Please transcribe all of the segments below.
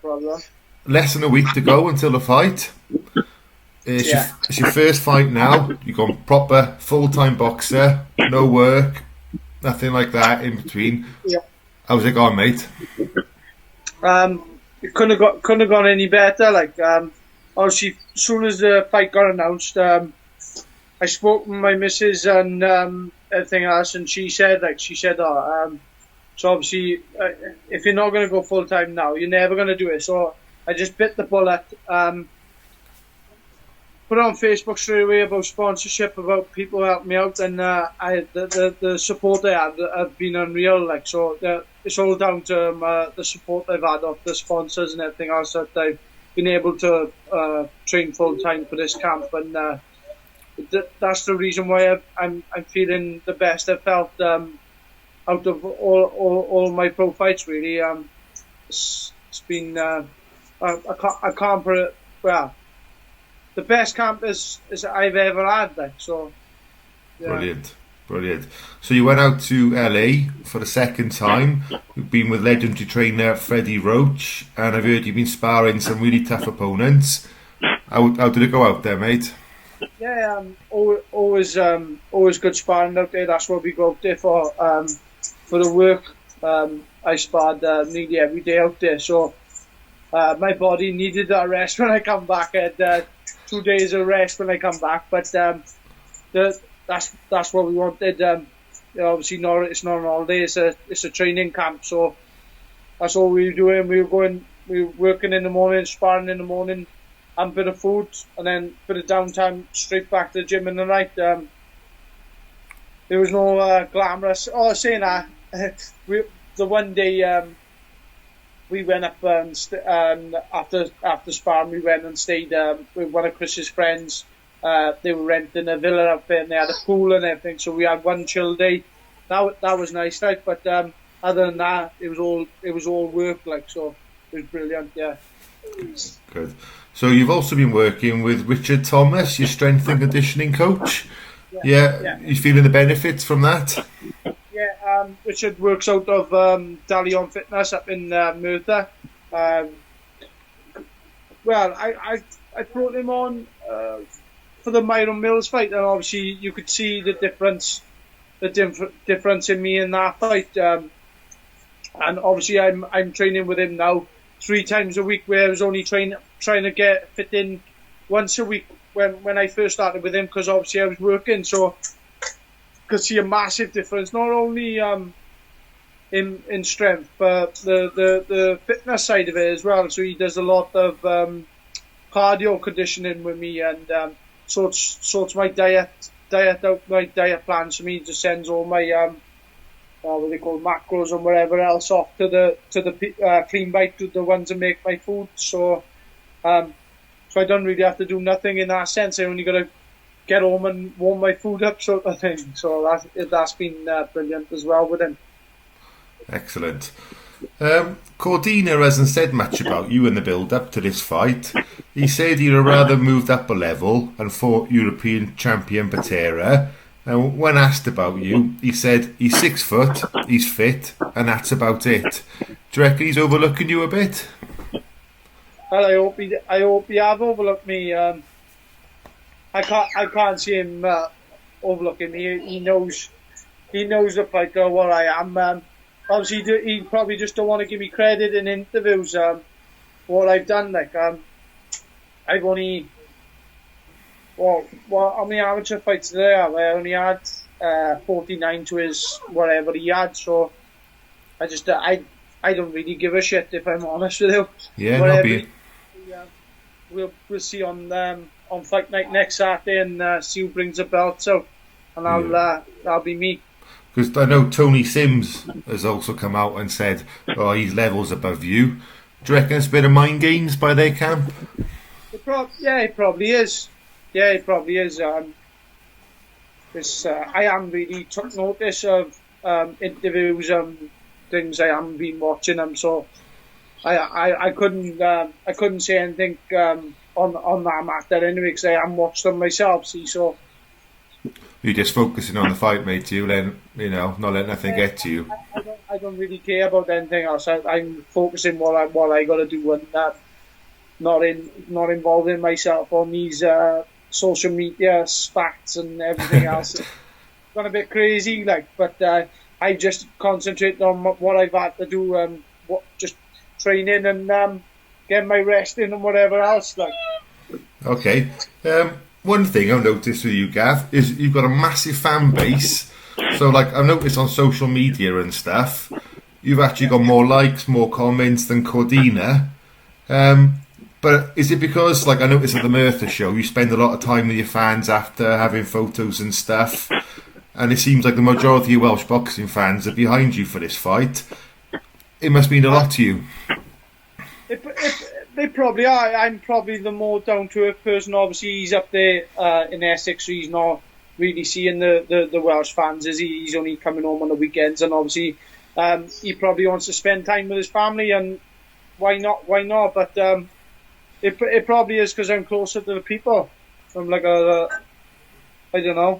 problem. Less than a week to go until the fight. It's your first fight now. You've gone proper full-time boxer, no work, nothing like that in between. Yeah. How's it going, mate? It couldn't have gone any better. Like, obviously, as soon as the fight got announced, I spoke with my missus and everything else, and she said, so obviously, if you're not going to go full time now, you're never going to do it. So I just bit the bullet. Put on Facebook straight away about sponsorship, about people helping me out, and the support I had have been unreal. Like, so it's all down to the support I've had of the sponsors and everything else that I've been able to train full time for this camp, and that's the reason why I'm feeling the best I've felt out of all my pro fights. Really, it's been I can't put it well. The best camp is I've ever had. Like, so. Yeah. Brilliant. So you went out to LA for the second time. You've been with legendary trainer Freddie Roach, and I've heard you've been sparring some really tough opponents. How did it go out there, mate? Yeah, always good sparring out there. That's what we go out there for the work. I sparred nearly every day out there, so my body needed that rest when I come back. I had 2 days of rest when I come back, but that's what we wanted. Obviously, it's not an holiday; it's a training camp. So that's all we were doing. We were working in the morning, sparring in the morning, and a bit of food, and then a bit of downtime, straight back to the gym in the night. There was no glamorous. Oh, saying that, the one day we went up and after sparring, we went and stayed with one of Chris's friends. They were renting a villa up there, and they had a pool and everything. So we had one chill day. That was nice, right? But other than that, it was all work. Like, so it was brilliant. Yeah. Good. So you've also been working with Richard Thomas, your strength and conditioning coach. Yeah. You feeling the benefits from that? Yeah. Richard works out of Dalion Fitness up in Merthyr. Well, I brought him on for the Myron Mills fight, and obviously you could see the difference in me in that fight. And obviously I'm training with him now 3 times a week, where I was only trying to get fit in once a week when I first started with him, because obviously I was working. So could see a massive difference, not only in strength, but the fitness side of it as well. So he does a lot of cardio conditioning with me, and sorts my diet out, my diet plans for me. Just sends all my what they call macros and whatever else off to the clean bite, to the ones that make my food. So I don't really have to do nothing in that sense. I only got to get home and warm my food up, sort of thing. So that's been brilliant as well with him. Excellent. Cordina hasn't said much about you in the build-up to this fight. He said he'd rather moved up a level and fought European champion Patera. And when asked about you, he said he's 6 foot, he's fit, and that's about it. Do you reckon he's overlooking you a bit? Well, I hope he have overlooked me. I can't see him overlooking me. He knows the fighter what I am. Obviously, he probably just don't want to give me credit in interviews. What I've done, like I've only how many amateur fights did I have? I only had 49 to his whatever he had. So I don't really give a shit, if I'm honest with you. Yeah, not be. We'll see on fight night next Saturday, and see who brings the belts out, and that'll be me. Because I know Tony Sims has also come out and said, "Oh, he's levels above you." Do you reckon it's a bit of mind games by their camp? It probably is. Yeah, it probably is. I haven't really took notice of interviews and things. I haven't been watching them, so I couldn't say anything on that matter anyway, because I haven't watched them myself. See, so you're just focusing on the fight, mate. You then, not letting nothing get to you. I don't really care about anything else. I'm focusing what I got to do, and not involving myself on these social media spats and everything else. It's gone a bit crazy, but I just concentrate on what I've had to do, just training and getting my rest in and whatever else. Okay. One thing I've noticed with you, Gav, is you've got a massive fan base. So, I've noticed on social media and stuff, you've actually got more likes, more comments than Cordina. But is it because, I noticed at the Merthyr show, you spend a lot of time with your fans after having photos and stuff, and it seems like the majority of your Welsh boxing fans are behind you for this fight. It must mean a lot to you. They probably are. I'm probably the more down-to-earth person. Obviously, he's up there in Essex, so he's not really seeing the Welsh fans, is he? He's only coming home on the weekends, and obviously he probably wants to spend time with his family, and why not? But it probably is because I'm closer to the people. I'm I don't know. I don't know.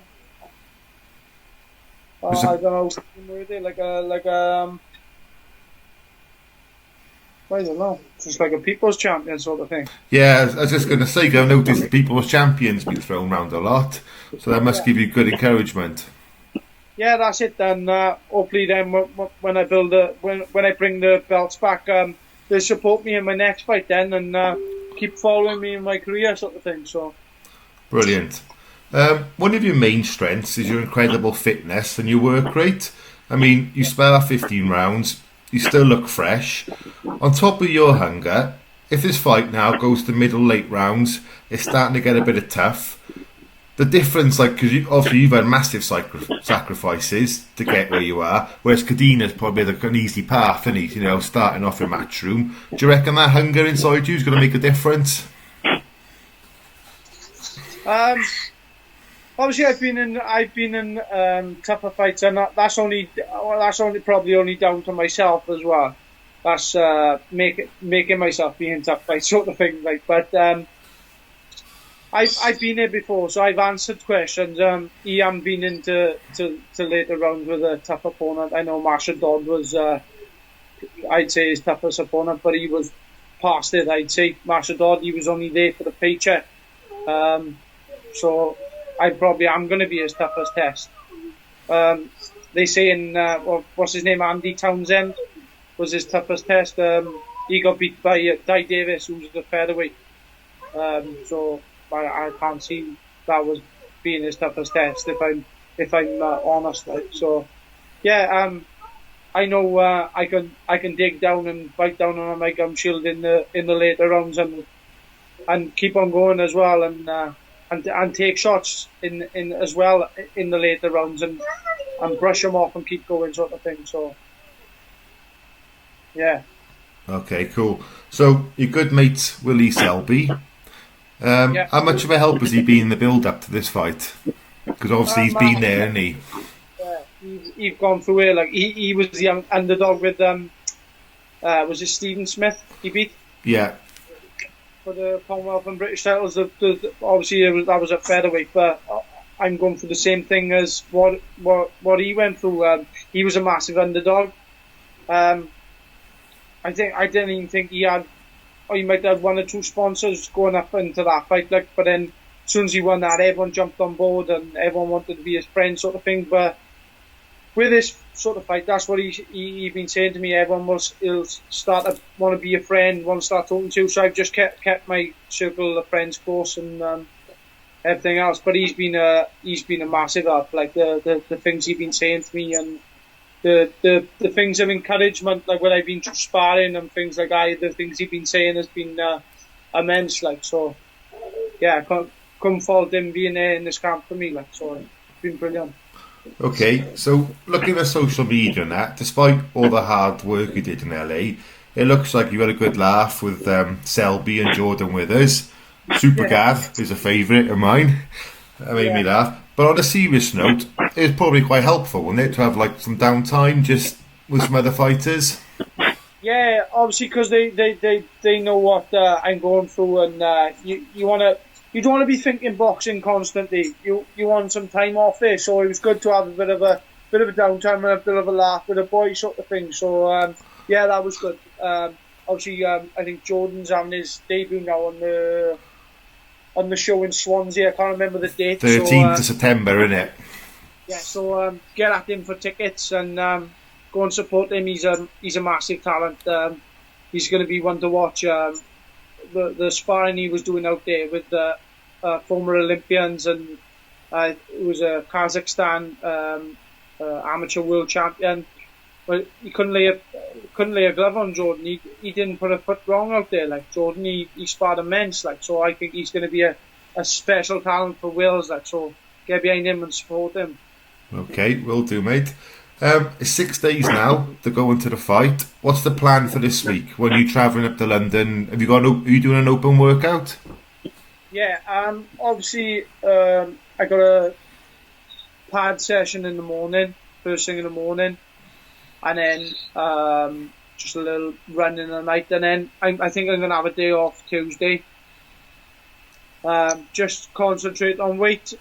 I don't know. Just like a people's champion sort of thing. Yeah, I was just going to say, I've noticed the people's champion's been thrown around a lot, so that must give you good encouragement. Yeah, that's it. Then hopefully, then when I when I bring the belts back, they'll support me in my next fight then, and keep following me in my career sort of thing. So brilliant. One of your main strengths is your incredible fitness and your work rate. I mean, you spar 15 rounds. You still look fresh. On top of your hunger, if this fight now goes to middle-late rounds, it's starting to get a bit tough. The difference, because obviously you've had massive sacrifices to get where you are, whereas Cordina's probably an easy path, isn't he? Starting off in Matchroom. Do you reckon that hunger inside you is going to make a difference? Obviously, I've been in tougher fights, and that's probably only down to myself as well. That's making myself be in tough fights, sort of thing. But I've been here before, so I've answered questions. He hasn't been into later rounds with a tough opponent. I know Marshall Dodd was, I'd say, his toughest opponent, but he was past it. I'd say Marshall Dodd, he was only there for the paycheck. So I probably am going to be his toughest test. They say what's his name, Andy Townsend, was his toughest test. He got beat by Di Davis, who was the featherweight. So I can't see that was being his toughest test, if I'm honest. So yeah, I know I can dig down and bite down on my gum shield in the later rounds and keep on going as well, and take shots in as well in the later rounds and brush them off and keep going, sort of thing. So yeah. Okay, cool. So your good mate Willie Selby. How much of a help has he been in the build up to this fight? Because obviously he's been there, hasn't he? Yeah, he's gone through it. He was the underdog with was it Stephen Smith he beat? Yeah. For the Commonwealth and British titles, obviously that was at featherweight, but I'm going for the same thing as what he went through. He was a massive underdog. I didn't even think he had. Or he might have one or two sponsors going up into that fight, but then as soon as he won that, everyone jumped on board and everyone wanted to be his friend, sort of thing. But with this sort of fight, that's what he's been saying to me. Everyone will start to want to be a friend, want to start talking to you. So I've just kept my circle of friends close and everything else. But he's been a massive help. The things he's been saying to me and the things of encouragement, when I've been sparring and things like that, the things he's been saying has been immense. So yeah, I couldn't fault him being there in this camp for me. So it's been brilliant. Okay, so looking at social media and that, despite all the hard work you did in LA, it looks like you had a good laugh with Selby and Jordan Withers. Super Gav is a favourite of mine. That made me laugh. But on a serious note, it was probably quite helpful, wasn't it, to have some downtime just with some other fighters? Yeah, obviously because they know what I'm going through, and you don't want to be thinking boxing constantly. You want some time off there, so it was good to have a bit of bit of a downtime and a bit of a laugh with the boys, sort of thing. So yeah, that was good. Obviously, I think Jordan's having his debut now on the show in Swansea. I can't remember the date. 13th of September, isn't it? Yeah, so get at him for tickets and go and support him. He's a massive talent. He's going to be one to watch. The sparring he was doing out there with former Olympians, and it was a Kazakhstan amateur world champion. But he couldn't lay a glove on Jordan. He didn't put a foot wrong out there. Like Jordan, he sparred immense. Like, so I think he's going to be a special talent for Wales. Like, so get behind him and support him. Okay, will do, mate. It's 6 days now to go into the fight. What's the plan for this week? When are you travelling up to London? Are you doing an open workout? Yeah, obviously I got a pad session in the morning, first thing in the morning, and then just a little run in the night, and then I think I'm going to have a day off Tuesday. Just concentrate on weight.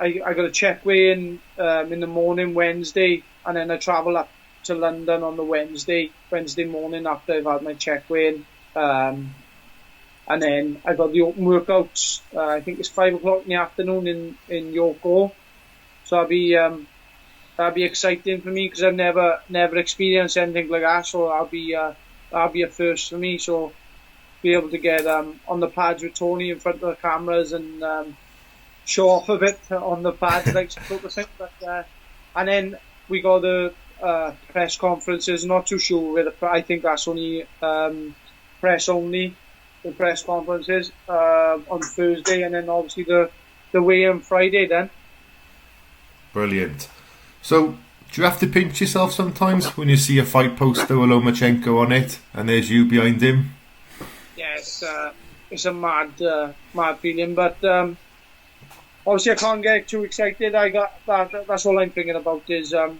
I got a check weigh in the morning Wednesday, and then I travel up to London on the Wednesday morning after I've had my check weigh in. And then I got the open workouts. I think it's 5 o'clock in the afternoon in Yoko. So that'll be exciting for me because I've never experienced anything like that. So that'll be a first for me. So be able to get on the pads with Tony in front of the cameras and show off a bit on the pads, like sort of thing. But and then we got the press conferences. Not too sure whether I think that's only press only. The press conferences on Thursday, and then obviously the weigh-in Friday. Then brilliant. So, do you have to pinch yourself sometimes when you see a fight poster with Lomachenko on it, and there's you behind him? Yeah, it's a mad feeling, but obviously I can't get too excited. I got that. That's all I'm thinking about is I'm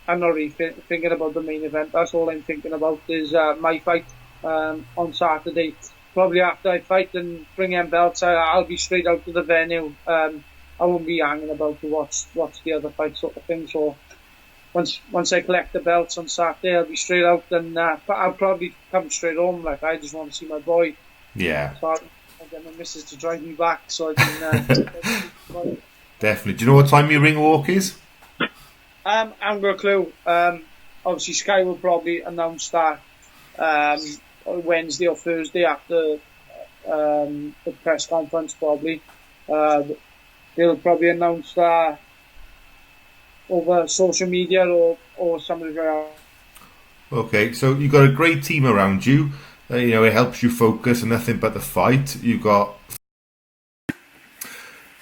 not really thinking about the main event. That's all I'm thinking about is my fight on Saturday. Probably after I fight and bring in belts, I'll be straight out to the venue. I won't be hanging about to watch the other fight sort of thing. So once I collect the belts on Saturday, I'll be straight out, and I'll probably come straight home. Like, I just want to see my boy. Yeah. So I'll get my missus to drive me back so I can. Definitely. Do you know what time your ring walk is? I haven't got a clue. Obviously, Sky will probably announce that Wednesday or Thursday after the press conference. Probably they'll probably announce that over social media or something like that. Okay, so you've got a great team around you. It helps you focus on nothing but the fight. You've got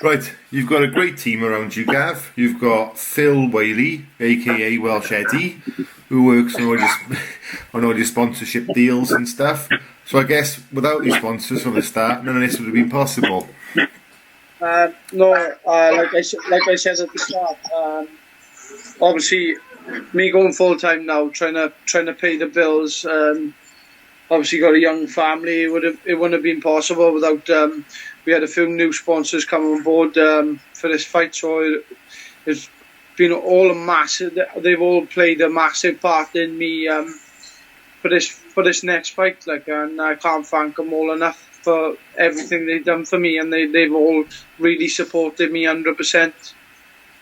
a great team around you, Gav. You've got Phil Whaley, aka Welsh Eddie, who works on all your sponsorship deals and stuff. So I guess without these sponsors from the start, none of this would have been possible. No, like I said at the start, obviously me going full time now, trying to pay the bills. Obviously got a young family. It wouldn't have been possible without. We had a few new sponsors come on board for this fight, so it's been all a massive. They've all played a massive part in me for this next fight. And I can't thank them all enough for everything they've done for me, and they've all really supported me 100%.